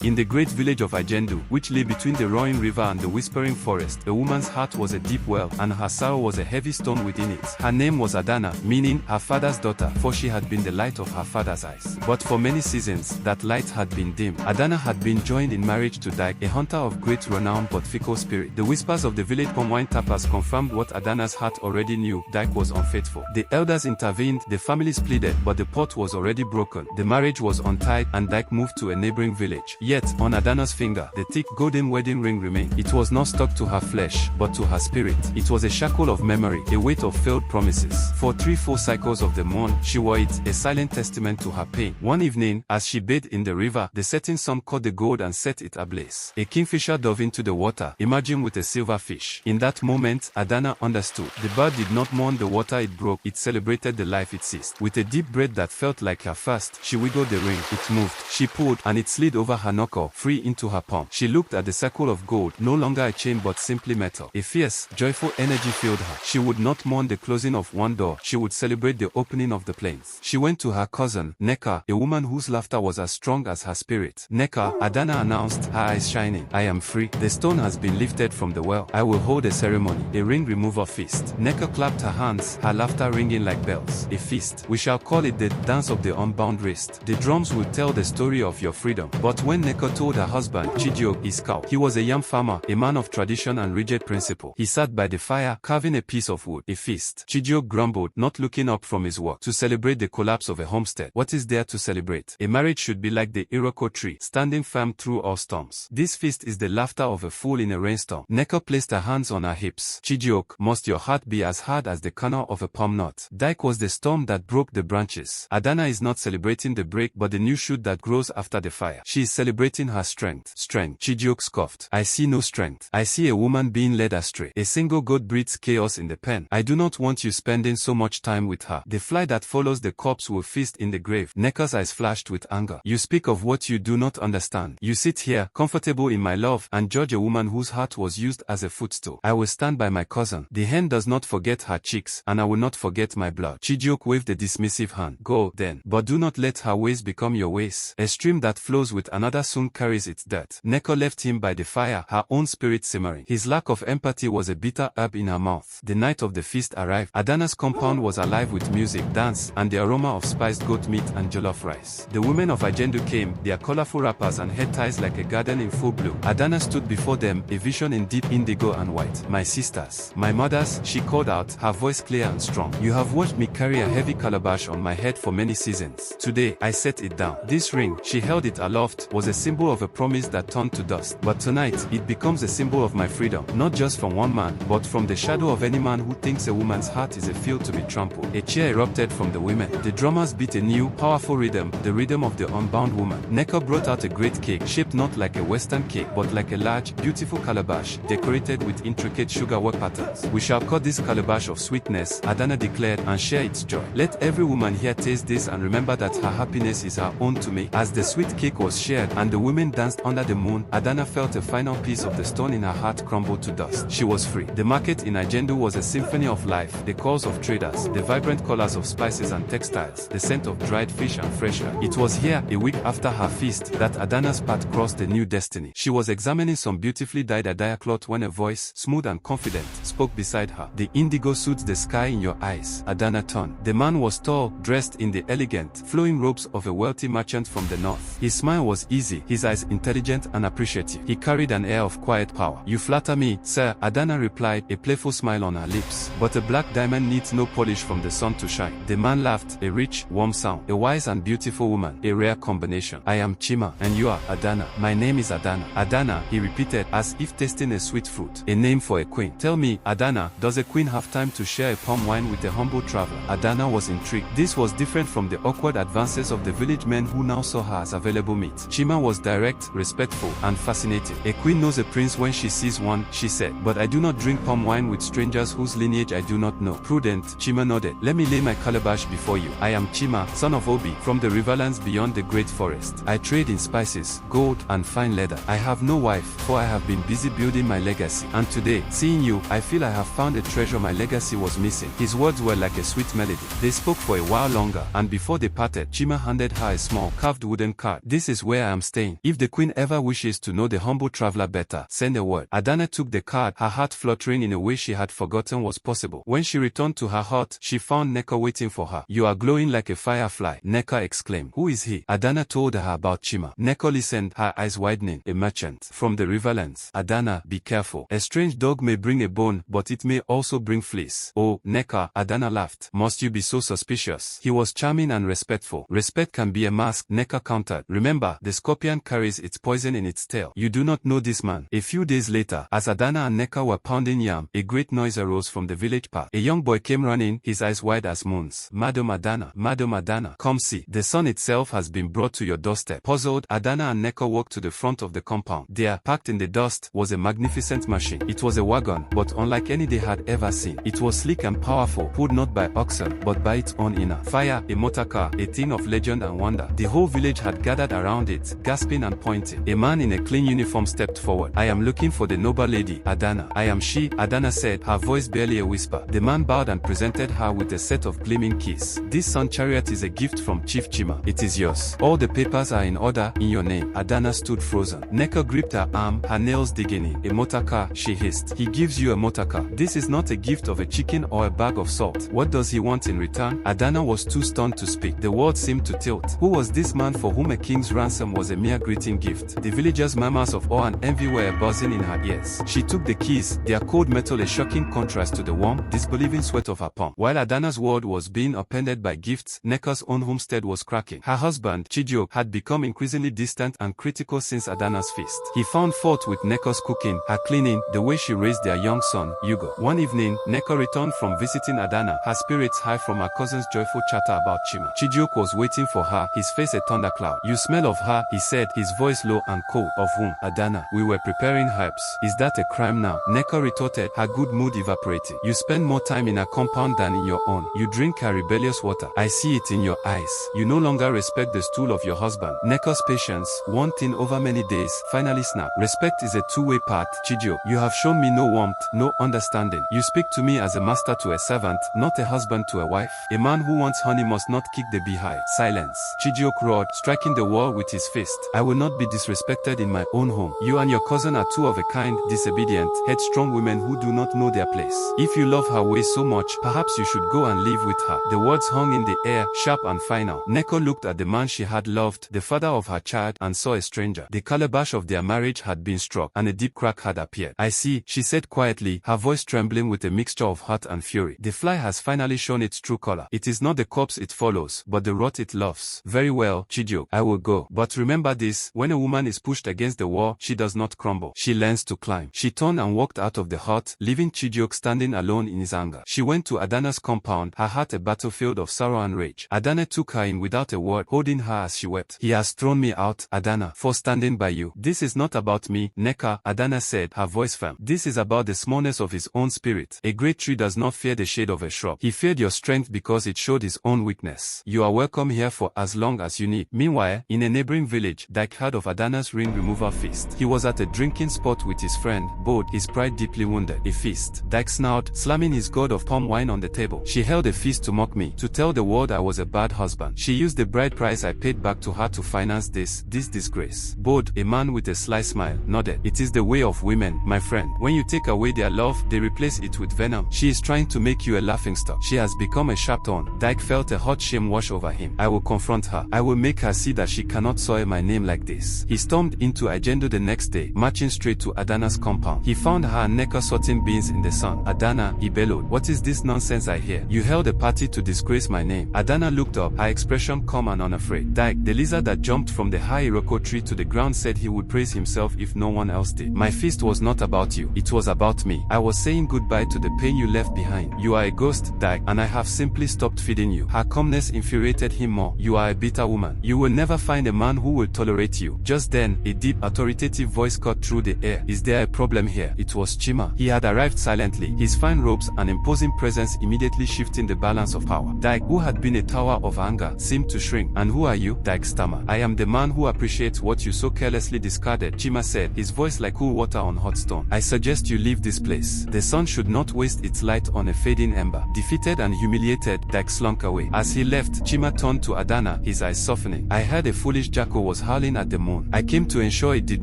In the great village of Ijendu, which lay between the roaring river and the whispering forest, a woman's heart was a deep well, and her sorrow was a heavy stone within it. Her name was Adana, meaning her father's daughter, for she had been the light of her father's eyes. But for many seasons, that light had been dim. Adana had been joined in marriage to Dyke, a hunter of great renown but fickle spirit. The whispers of the village palm wine tappers confirmed what Adana's heart already knew: Dyke was unfaithful. The elders intervened, the families pleaded, but the pot was already broken. The marriage was untied, and Dyke moved to a neighboring village. Yet, on Adana's finger, the thick golden wedding ring remained. It was not stuck to her flesh, but to her spirit. It was a shackle of memory, a weight of failed promises. For 3 full cycles of the moon, she wore it, a silent testament to her pain. One evening, as she bathed in the river, the setting sun caught the gold and set it ablaze. A kingfisher dove into the water, emerging with a silver fish. In that moment, Adana understood. The bird did not mourn the water it broke, it celebrated the life it seized. With a deep breath that felt like her first, she wiggled the ring. It moved. She pulled, and it slid over her knuckle, free into her palm. She looked at the circle of gold, no longer a chain but simply metal. A fierce, joyful energy filled her. She would not mourn the closing of one door, she would celebrate the opening of the plains. She went to her cousin, Nneka, a woman whose laughter was as strong as her spirit. Nneka, Adana announced, her eyes shining. I am free. The stone has been lifted from the well. I will hold a ceremony, a ring removal feast. Nneka clapped her hands, her laughter ringing like bells. A feast. We shall call it the dance of the unbound wrist. The drums will tell the story of your freedom. But when Nneka told her husband, Chijioke, his cow, he was a yam farmer, a man of tradition and rigid principle. He sat by the fire, carving a piece of wood. A feast. Chijioke grumbled, not looking up from his work. To celebrate the collapse of a homestead. What is there to celebrate? A marriage should be like the Iroko tree, standing firm through all storms. This feast is the laughter of a fool in a rainstorm. Nneka placed her hands on her hips. Chijioke, must your heart be as hard as the kernel of a palm nut? Dyke was the storm that broke the branches. Adana is not celebrating the break but the new shoot that grows after the fire. She is celebrating her strength. Strength. Chijioke scoffed. I see no strength. I see a woman being led astray. A single goat breeds chaos in the pen. I do not want you spending so much time with her. The fly that follows the corpse will feast in the grave. Nneka's eyes flashed with anger. You speak of what you do not understand. You sit here, comfortable in my love, and judge a woman whose heart was used as a footstool. I will stand by my cousin. The hen does not forget her chicks, and I will not forget my blood. Chijioke waved a dismissive hand. Go, then. But do not let her ways become your ways. A stream that flows with another soon carries its dirt. Nneka left him by the fire, her own spirit simmering. His lack of empathy was a bitter herb in her mouth. The night of the feast arrived. Adana's compound was alive with music, dance, and the aroma of spiced goat meat and jollof rice. The women of Ijendu came, their colorful wrappers and head ties like a garden in full bloom. Adana stood before them, a vision in deep indigo and white. My sisters, my mothers, she called out, her voice clear and strong. You have watched me carry a heavy calabash on my head for many seasons. Today, I set it down. This ring, she held it aloft, was a symbol of a promise that turned to dust. But tonight, it becomes a symbol of my freedom, not just from one man, but from the shadow of any man who thinks a woman's heart is a field to be trampled. A cheer erupted from the women. The drummers beat a new, powerful rhythm, the rhythm of the unbound woman. Nneka brought out a great cake, shaped not like a Western cake, but like a large, beautiful calabash, decorated with intricate sugarwork patterns. We shall cut this calabash of sweetness, Adana declared, and share its joy. Let every woman here taste this and remember that her happiness is her own to make. As the sweet cake was shared and the women danced under the moon, Adana felt a final piece of the stone in her heart crumble to dust. She was free. The market in Ijendu was a symphony of life, the calls of traders, the vibrant colors of spices and textiles, the scent of dried fish and fresh air. It was here, a week after her feast, that Adana's path crossed a new destiny. She was examining some beautifully dyed Adaya cloth when a voice, smooth and confident, spoke beside her. The indigo suits the sky in your eyes. Adana turned. The man was tall, dressed in the elegant, flowing robes of a wealthy merchant from the north. His smile was easy, his eyes intelligent and appreciative. He carried an air of quiet power. You flatter me, sir, Adana replied, a playful smile on her lips. But a black diamond needs no polish from the sun to shine. The man laughed, a rich, warm sound. A wise and beautiful woman, a rare combination. I am Chima, and you are Adana. My name is Adana. Adana, he repeated, as if tasting a sweet fruit. A name for a queen. Tell me, Adana, does a queen have time to share a palm wine with a humble traveler? Adana was intrigued. This was different from the awkward advances of the village men who now saw her as available meat. Chima was direct, respectful, and fascinating. A queen knows a prince when she sees one, she said. But I do not drink palm wine with strangers whose lineage I do not know. Prudent, Chima nodded. Let me lay my calabash before you. I am Chima, son of Obi, from the riverlands beyond the great forest. I trade in spices, gold, and fine leather. I have no wife, for I have been busy building my legacy. And today, seeing you, I feel I have found a treasure my legacy was missing. His words were like a sweet melody. They spoke for a while longer, and before they parted, Chima handed her a small, carved wooden card. This is where I am staying. If the queen ever wishes to know the humble traveler better, send a word. Adana took the card, her heart fluttering in a way she had forgotten was possible. When she returned to her hut, she found Nneka waiting for her. You are glowing like a firefly, Nneka exclaimed. Who is he? Adana told her about Chima. Nneka listened, her eyes widening. A merchant from the riverlands. Adana, be careful. A strange dog may bring a bone, but it may also bring fleece. Oh, Nneka, Adana laughed. Must you be so suspicious? He was charming and respectful. Respect can be a mask, Nneka countered. Remember, the scorpion carries its poison in its tail. You do not know this man. A few days later, as Adana and Nneka were pounding yam, a great noise arose from the village park. A young boy came running, his eyes wide as moons. Madam Adana, come see. The sun itself has been brought to your doorstep. Puzzled, Adana and Nneka walked to the front of the compound. There, packed in the dust, was a magnificent machine. It was a wagon, but unlike any they had ever seen. It was sleek and powerful, pulled not by oxen, but by its own inner fire, a motor car, a thing of legend and wonder. The whole village had gathered around it, gasping and pointing. A man in a clean uniform stepped forward. I am looking for the noble lady, Adana. I am she, Adana said, her voice barely a whisper. The man bowed and presented her with a set of gleaming keys. This sun chariot is a gift from Chief Chima. It is yours. All the papers are in order, in your name. Adana stood frozen. Nneka gripped her arm, her nails digging in. A motor car, she hissed. He gives you a motor car. This is not a gift of a chicken or a bag of salt. What does he want in return? Adana was too stunned to speak. The world seemed to tilt. Who was this man for whom a king's ransom was a mere greeting gift? The villagers' murmurs of awe and envy were buzzing in her ears. She took the keys, their cold metal a shocking contrast to the warm, disbelieving sweat of her palm. While Adana's world was being upended by gifts, Nneka's own homestead was cracking. Her husband, Chijioke, had become increasingly distant and critical since Adana's feast. He found fault with Nneka's cooking, her cleaning, the way she raised their young son, Hugo. One evening, Nneka returned from visiting Adana, her spirits high from her cousin's joyful chatter about Chima. Chijioke was waiting for her, his face a thundercloud. You smell of her, he said, his voice low and cold. Of whom? Adana. We were preparing herbs. Is that a crime now? Nneka retorted, her good mood evaporating. You spend more time in a compound than in your own. You drink her rebellious water. I see it in your eyes. You no longer respect the stool of your husband. Nneka's patience, one thing over many days, finally snapped. Respect is a two-way path, Chijioke. You have shown me no warmth, no understanding. You speak to me as a master to a servant, not a husband to a wife. A man who wants honey must not kick the beehive. Silence. Chijioke roared, striking the wall with his fist. I will not be disrespected in my own home. You and your cousin are two of a kind, disobedient, headstrong women who do not know their place. If you love her way so much, perhaps you should go and live with her. The words hung in the air, sharp and final. Nneka looked at the man she had loved, the father of her child, and saw a stranger. The calabash of their marriage had been struck, and a deep crack had appeared. I see, she said quietly, her voice trembling with a mixture of hurt and fury. The fly has finally shown its true color. It is not the corpse it follows, but the rot it loves. Very well, Chijioke, I will go. But remember this, when a woman is pushed against the wall, she does not crumble. She learns to climb. She turned and walked out of the hut, leaving Chijioke standing alone in his anger. She went to Adana's compound, her heart a battlefield of sorrow and rage. Adana took her in without a word, holding her as she wept. He has thrown me out, Adana, for standing by you. This is not about me, Nneka, Adana said, her voice firm. This is about the smallness of his own spirit. A great tree does not fear the shade of a shrub. He feared your strength because it showed his own weakness. You are welcome here for as long as you need. Meanwhile, in a neighboring village, Dyke heard of Adana's ring removal feast. He was at a drinking spot with his friend, Bode, his pride deeply wounded. A feast. Dyke snarled, slamming his gourd of palm wine on the table. She held a feast to mock me, to tell the world I was a bad husband. She used the bride price I paid back to her to finance this disgrace. Bode, a man with a sly smile, nodded. It is the way of women, my friend. When you take away their love, they replace it with venom. She is trying to make you a laughingstock. She has become a sharp thorn. Dyke felt a hot shame wash over him. I will confront her. I will make her see that she cannot soil my name like this. He stormed into Ijendu the next day, marching straight to Adana's compound. He found her and Nneka sorting beans in the sun. Adana, he bellowed. What is this nonsense I hear? You held a party to disgrace my name. Adana looked up, her expression calm and unafraid. Dyke, the lizard that jumped from the high Iroko tree to the ground, said he would praise himself if no one else did. My feast was not about you. It was about me. I was saying goodbye to the pain you left behind. You are a ghost, Dyke, and I have simply stopped feeding you. Her calmness infuriated him more. You are a bitter woman. You will never find a man who will tolerate you. Just then, a deep, authoritative voice cut through the air. Is there a problem here? It was Chima. He had arrived silently, his fine robes and imposing presence immediately shifting the balance of power. Dyke, who had been a tower of anger, seemed to shrink. And who are you? Dyke stammered. I am the man who appreciates what you so carelessly discarded, Chima said, his voice like cool water on hot stone. I suggest you leave this place. The sun should not waste its light on a fading ember. Defeated and humiliated, Dyke slunk away. As he left, Chima turned to Adana, his eyes softening. I heard a foolish jackal was was howling at the moon. I came to ensure it did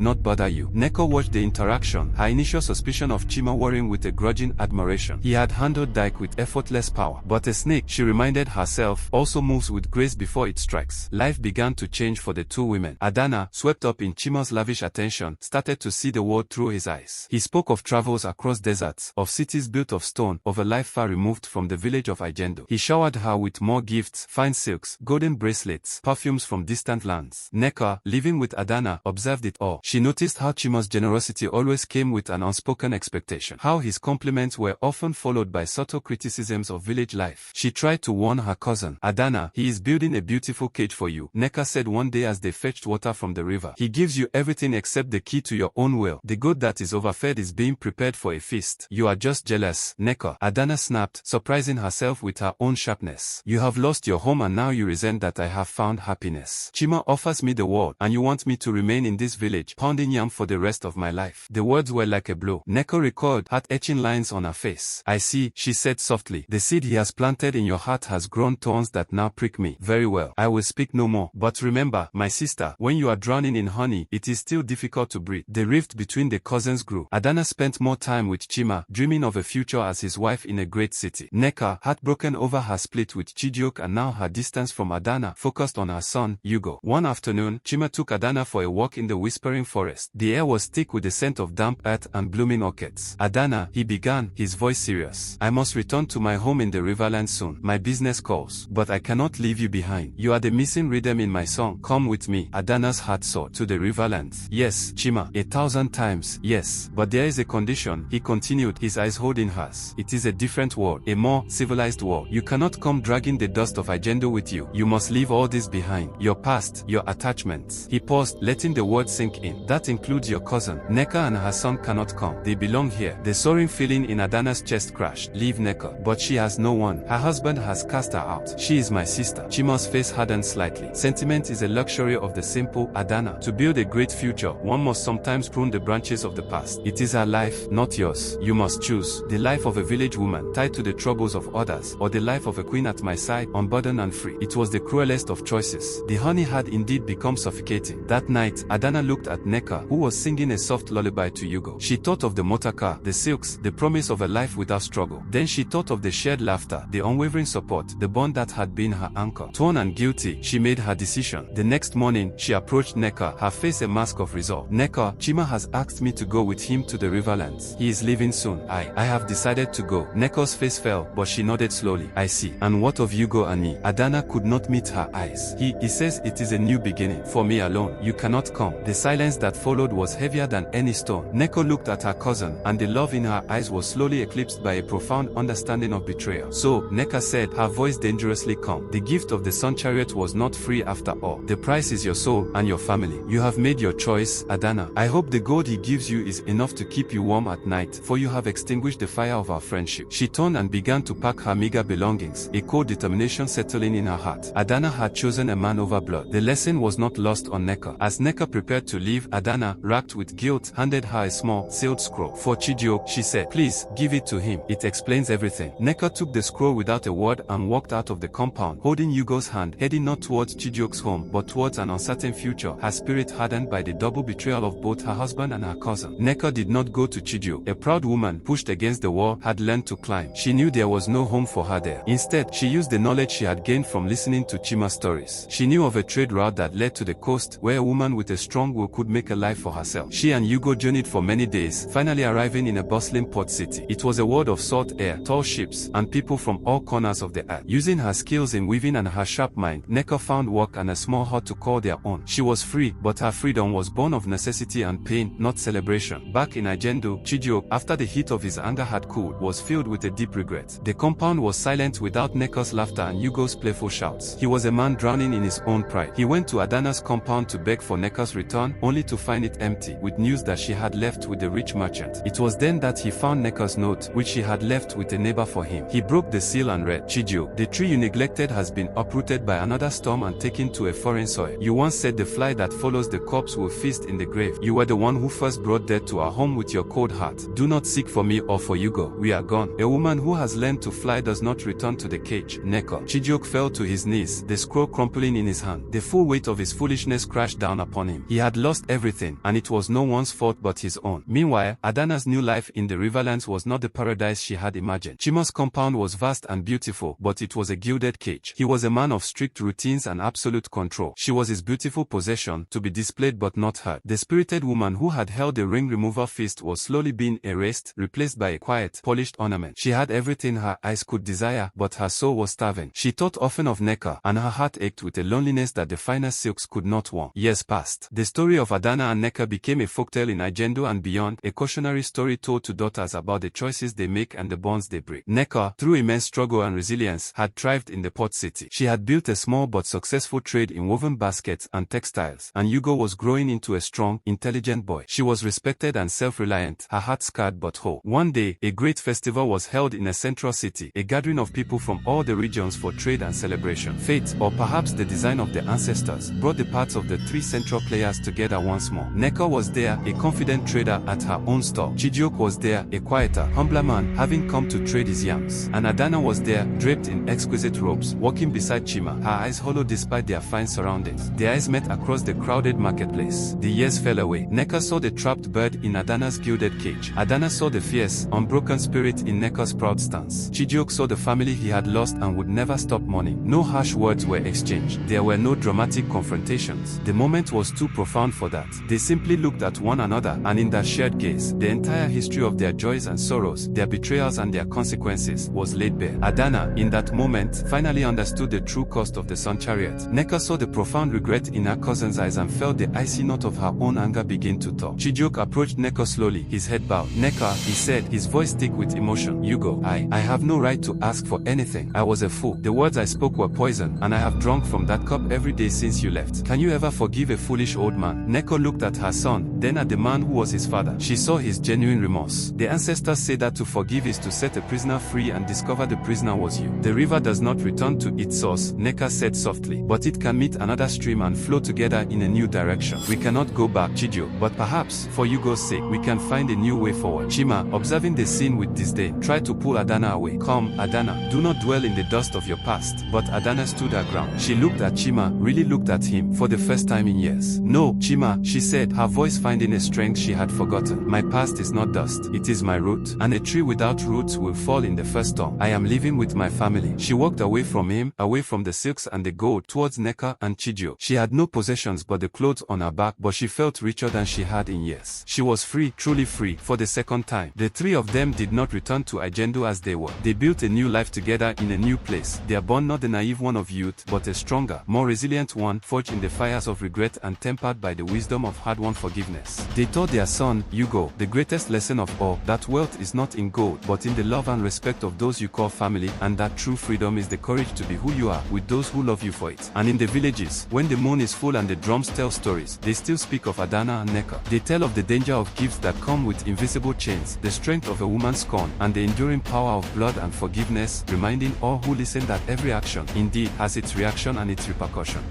not bother you. Nneka watched the interaction, her initial suspicion of Chima worrying with a grudging admiration. He had handled Dyke with effortless power. But a snake, she reminded herself, also moves with grace before it strikes. Life began to change for the two women. Adana, swept up in Chima's lavish attention, started to see the world through his eyes. He spoke of travels across deserts, of cities built of stone, of a life far removed from the village of Ijendu. He showered her with more gifts, fine silks, golden bracelets, perfumes from distant lands. Nneka, living with Adana, observed it all. She noticed how Chima's generosity always came with an unspoken expectation, how his compliments were often followed by subtle criticisms of village life. She tried to warn her cousin. Adana, he is building a beautiful cage for you, Nneka said one day as they fetched water from the river. He gives you everything except the key to your own will. The goat that is overfed is being prepared for a feast. You are just jealous, Nneka. Adana snapped, surprising herself with her own sharpness. You have lost your home and now you resent that I have found happiness. Chima offers me the world, and you want me to remain in this village, pounding yam for the rest of my life. The words were like a blow. Nneka recalled, heart-etching lines on her face. I see, she said softly. The seed he has planted in your heart has grown thorns that now prick me. Very well, I will speak no more. But remember, my sister, when you are drowning in honey, it is still difficult to breathe. The rift between the cousins grew. Adana spent more time with Chima, dreaming of a future as his wife in a great city. Nneka, heartbroken over her split with Chijioke and now her distance from Adana, focused on her son, Hugo. One afternoon, Chima took Adana for a walk in the whispering forest. The air was thick with the scent of damp earth and blooming orchids. Adana, he began, his voice serious. I must return to my home in the riverland soon. My business calls. But I cannot leave you behind. You are the missing rhythm in my song. Come with me. Adana's heart soared. To the riverland. Yes, Chima. 1,000 times. Yes. But there is a condition, he continued, his eyes holding hers. It is a different world. A more civilized world. You cannot come dragging the dust of Ijendu with you. You must leave all this behind. Your past, your attachments. He paused, letting the word sink in. That includes your cousin. Nneka and her son cannot come. They belong here. The soaring feeling in Adana's chest crashed. Leave Nneka. But she has no one. Her husband has cast her out. She is my sister. Chima's face hardened slightly. Sentiment is a luxury of the simple, Adana. To build a great future, one must sometimes prune the branches of the past. It is her life, not yours. You must choose. The life of a village woman, tied to the troubles of others, or the life of a queen at my side, unburdened and free. It was the cruelest of choices. The honey had indeed become suffocating. That night, Adana looked at Nneka, who was singing a soft lullaby to Hugo. She thought of the motor car, the silks, the promise of a life without struggle. Then she thought of the shared laughter, the unwavering support, the bond that had been her anchor. Torn and guilty, she made her decision. The next morning, she approached Nneka, her face a mask of resolve. Nneka, Chima has asked me to go with him to the riverlands. He is leaving soon. I have decided to go. Nneka's face fell, but she nodded slowly. I see. And what of Hugo and me? Adana could not meet her eyes. He says it is a new beginning. For me alone, you cannot come. The silence that followed was heavier than any stone. Nneka looked at her cousin, and the love in her eyes was slowly eclipsed by a profound understanding of betrayal. So, Nneka said, her voice dangerously calm. The gift of the sun chariot was not free after all. The price is your soul and your family. You have made your choice, Adana. I hope the gold he gives you is enough to keep you warm at night, for you have extinguished the fire of our friendship. She turned and began to pack her meager belongings, a cold determination settling in her heart. Adana had chosen a man over blood. The lesson was not lost on Nneka. As Nneka prepared to leave, Adana, racked with guilt, handed her a small, sealed scroll. For Chijioke, she said, please, give it to him. It explains everything. Nneka took the scroll without a word and walked out of the compound, holding Hugo's hand, heading not towards Chijioke's home, but towards an uncertain future, her spirit hardened by the double betrayal of both her husband and her cousin. Nneka did not go to Chijioke. A proud woman, pushed against the wall, had learned to climb. She knew there was no home for her there. Instead, she used the knowledge she had gained from listening to Chima's stories. She knew of a trade route that led to the coast, where a woman with a strong will could make a life for herself. She and Hugo journeyed for many days, finally arriving in a bustling port city. It was a world of salt air, tall ships, and people from all corners of the earth. Using her skills in weaving and her sharp mind, Nneka found work and a small hut to call their own. She was free, but her freedom was born of necessity and pain, not celebration. Back in Ijendu, Chijioke, after the heat of his anger had cooled, was filled with a deep regret. The compound was silent without Nneka's laughter and Hugo's playful shouts. He was a man drowning in his own pride. He went to Adana's compound to beg for Nneka's return, only to find it empty, with news that she had left with the rich merchant. It was then that he found Nneka's note, which she had left with a neighbor for him. He broke the seal and read, Chijioke, the tree you neglected has been uprooted by another storm and taken to a foreign soil. You once said the fly that follows the corpse will feast in the grave. You were the one who first brought death to our home with your cold heart. Do not seek for me or for Hugo. We are gone. A woman who has learned to fly does not return to the cage. Nneka. Chijioke fell to his knees, the scroll crumpling in his hand. The full weight of his foolish foolishness crashed down upon him. He had lost everything, and it was no one's fault but his own. Meanwhile, Adana's new life in the Riverlands was not the paradise she had imagined. Chima's compound was vast and beautiful, but it was a gilded cage. He was a man of strict routines and absolute control. She was his beautiful possession, to be displayed but not hurt. The spirited woman who had held the ring remover feast was slowly being erased, replaced by a quiet, polished ornament. She had everything her eyes could desire, but her soul was starving. She thought often of Nneka, and her heart ached with a loneliness that the finest silks could not warm. Years passed. The story of Adana and Nneka became a folktale in Ijendu and beyond, a cautionary story told to daughters about the choices they make and the bonds they break. Nneka, through immense struggle and resilience, had thrived in the port city. She had built a small but successful trade in woven baskets and textiles, and Hugo was growing into a strong, intelligent boy. She was respected and self-reliant, her heart scarred but whole. One day, a great festival was held in a central city, a gathering of people from all the regions for trade and celebration. Fate, or perhaps the design of the ancestors, brought the parts of the three central players together once more. Nneka was there, a confident trader at her own store. Chijioke was there, a quieter, humbler man, having come to trade his yams. And Adana was there, draped in exquisite robes, walking beside Chima, her eyes hollow despite their fine surroundings. Their eyes met across the crowded marketplace. The years fell away. Nneka saw the trapped bird in Adana's gilded cage. Adana saw the fierce, unbroken spirit in Nneka's proud stance. Chijioke saw the family he had lost and would never stop mourning. No harsh words were exchanged. There were no dramatic confrontations. The moment was too profound for that. They simply looked at one another, and in that shared gaze, the entire history of their joys and sorrows, their betrayals and their consequences, was laid bare. Adana, in that moment, finally understood the true cost of the sun chariot. Nneka saw the profound regret in her cousin's eyes and felt the icy knot of her own anger begin to thaw. Chijioke approached Nneka slowly, his head bowed. "Nneka," he said, his voice thick with emotion. "Hugo, I have no right to ask for anything. I was a fool. The words I spoke were poison, and I have drunk from that cup every day since you left. Can you ever forgive a foolish old man?" Nneka looked at her son, then at the man who was his father. She saw his genuine remorse. The ancestors say that to forgive is to set a prisoner free and discover the prisoner was you. "The river does not return to its source," Nneka said softly, "but it can meet another stream and flow together in a new direction. We cannot go back, Chijioke, but perhaps, for Hugo's sake, we can find a new way forward." Chima, observing the scene with disdain, tried to pull Adana away. "Come, Adana, do not dwell in the dust of your past." But Adana stood her ground. She looked at Chima, really looked at him, for the first time in years. "No, Chima," she said, her voice finding a strength she had forgotten. "My past is not dust, it is my root, and a tree without roots will fall in the first storm. I am living with my family." She walked away from him, away from the silks and the gold, towards Nneka and Chijioke. She had no possessions but the clothes on her back, but she felt richer than she had in years. She was free, truly free, for the second time. The three of them did not return to Ijendu as they were. They built a new life together in a new place. Their bond not the naive one of youth, but a stronger, more resilient one, forged in the fires of regret and tempered by the wisdom of hard-won forgiveness. They taught their son, Hugo, the greatest lesson of all, that wealth is not in gold, but in the love and respect of those you call family, and that true freedom is the courage to be who you are, with those who love you for it. And in the villages, when the moon is full and the drums tell stories, they still speak of Adana and Nneka. They tell of the danger of gifts that come with invisible chains, the strength of a woman's scorn, and the enduring power of blood and forgiveness, reminding all who listen that every action, indeed, has its reaction and its repercussion.